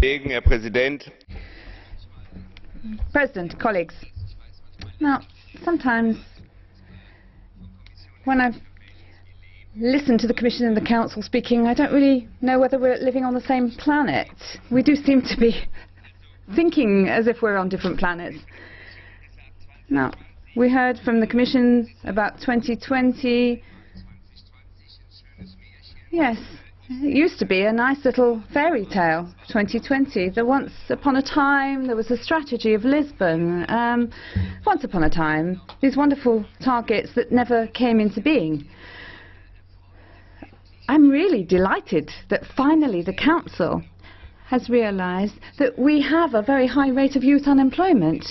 Herr Präsident. President, colleagues. Now, sometimes when I've listened to the Commission and the Council speaking, I don't really know whether we're living on the same planet. We do seem to be thinking as if we're on different planets. Now, we heard from the Commission about 2020. Yes, it used to be a nice little fairy tale, 2020. Once upon a time, there was a strategy of Lisbon. Once upon a time, these wonderful targets that never came into being. I'm really delighted that finally the Council has realized that we have a very high rate of youth unemployment.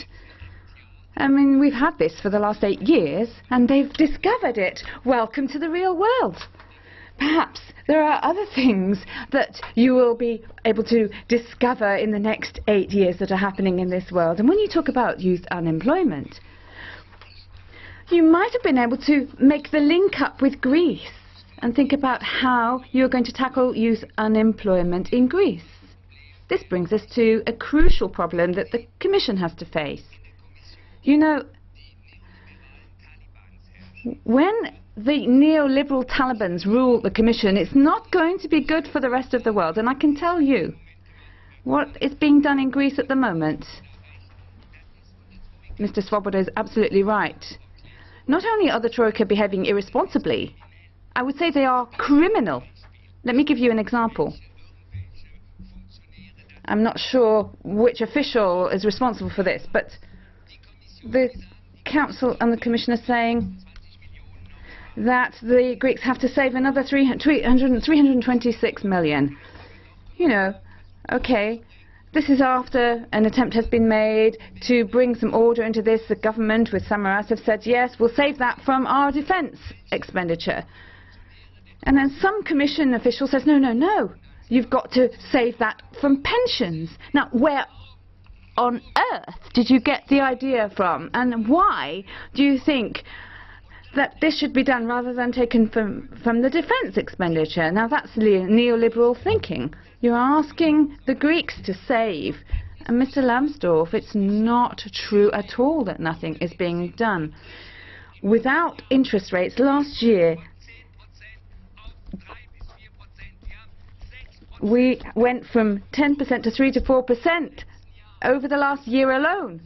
I mean, we've had this for the last 8 years, and they've discovered it. Welcome to the real world. Perhaps there are other things that you will be able to discover in the next 8 years that are happening in this world. And when you talk about youth unemployment, you might have been able to make the link up with Greece and think about how you're going to tackle youth unemployment in Greece. This brings us to a crucial problem that the Commission has to face. You know, when the neoliberal Talibans rule the Commission, it's not going to be good for the rest of the world. And I can tell you what is being done in Greece at the moment. Mr. Swoboda is absolutely right. Not only are the Troika behaving irresponsibly, I would say they are criminal. Let me give you an example. I'm not sure which official is responsible for this, but the Council and the Commission are saying that the Greeks have to save another 326 million. You know, okay, this is after an attempt has been made to bring some order into this. The government with Samaras have said, yes, we'll save that from our defence expenditure. And then some Commission official says, no, no, no, you've got to save that from pensions. Now, where on earth did you get the idea from? And why do you think that this should be done rather than taken from the defence expenditure? Now that's neoliberal thinking. You're asking the Greeks to save. And Mr. Lambsdorff, it's not true at all that nothing is being done. Without interest rates, last year we went from 10% to 3 to 4% over the last year alone.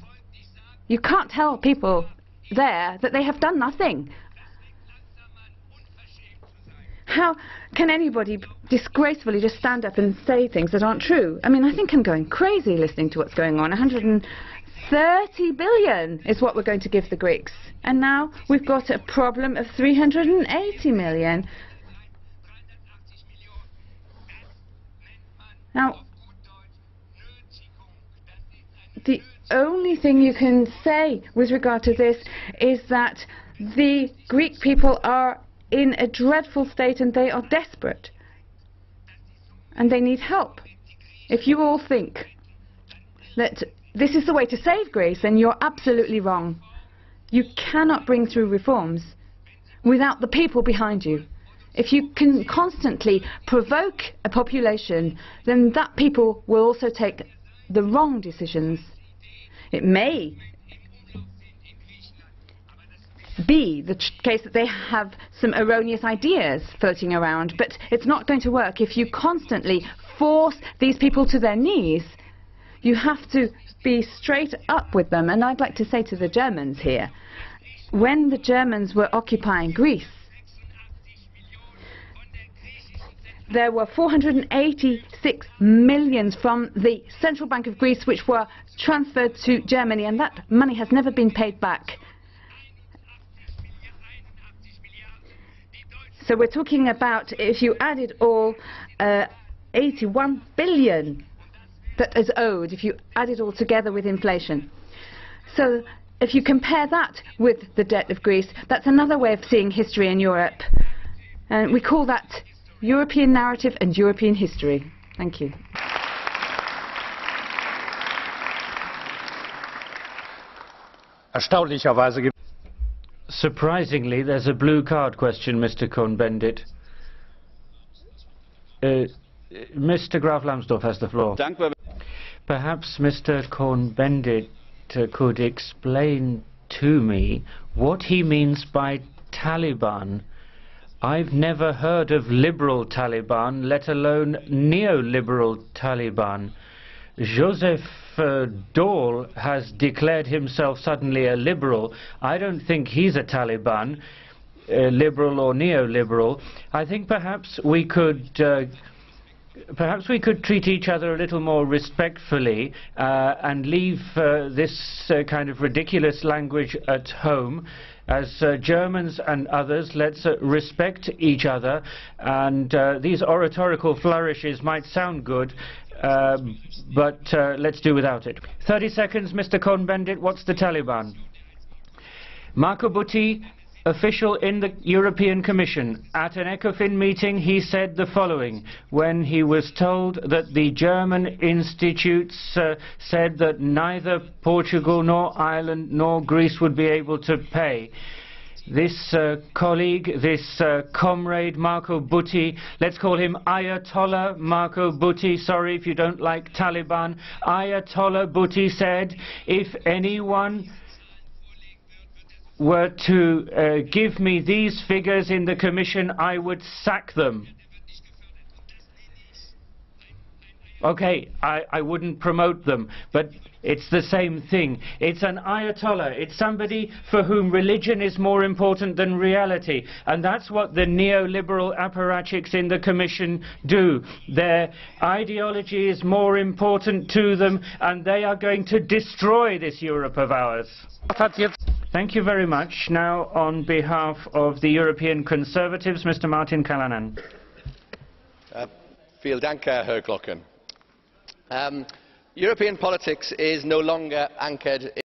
You can't tell people there that they have done nothing. How can anybody disgracefully just stand up and say things that aren't true? I mean, I think I'm going crazy listening to what's going on. 130 billion is what we're going to give the Greeks. And now we've got a problem of 380 million. Now, the only thing you can say with regard to this is that the Greek people are in a dreadful state and they are desperate and they need help. If you all think that this is the way to save Greece, then you're absolutely wrong. You cannot bring through reforms without the people behind you. If you can constantly provoke a population, then that people will also take the wrong decisions. It may be the case that they have some erroneous ideas floating around, but it's not going to work if you constantly force these people to their knees. You have to be straight up with them. And I'd like to say to the Germans here, when the Germans were occupying Greece, there were 486 million from the Central Bank of Greece which were transferred to Germany, and that money has never been paid back. So we're talking about, if you add it all, 81 billion that is owed, if you add it all together with inflation. So if you compare that with the debt of Greece, that's another way of seeing history in Europe. And we call that European narrative and European history. Thank you. Surprisingly, there's a blue card question, Mr. Cohn-Bendit. Mr. Graf Lambsdorff has the floor. Perhaps Mr. Cohn-Bendit could explain to me what he means by Taliban. I've never heard of liberal Taliban, let alone neoliberal Taliban. Joseph Daul has declared himself suddenly a liberal. I don't think he's a Taliban, liberal or neoliberal. I think perhaps we could treat each other a little more respectfully and leave this kind of ridiculous language at home. As Germans and others, let's respect each other, and these oratorical flourishes might sound good, but let's do without it. 30 seconds, Mr. Cohn-Bendit. What's the Taliban? Marco Butti, official in the European Commission. At an ECOFIN meeting, he said the following when he was told that the German institutes said that neither Portugal nor Ireland nor Greece would be able to pay. This colleague, this comrade Marco Butti, let's call him Ayatollah Marco Butti, sorry if you don't like Taliban. Ayatollah Butti said, if anyone were to give me these figures in the Commission, I would sack them. Okay, I wouldn't promote them, but it's the same thing. It's an Ayatollah. It's somebody for whom religion is more important than reality. And that's what the neoliberal apparatchiks in the Commission do. Their ideology is more important to them, and they are going to destroy this Europe of ours. Thank you very much. Now, on behalf of the European Conservatives, Mr. Martin Callanan. Vielen Dank, Herr Glocken. European politics is no longer anchored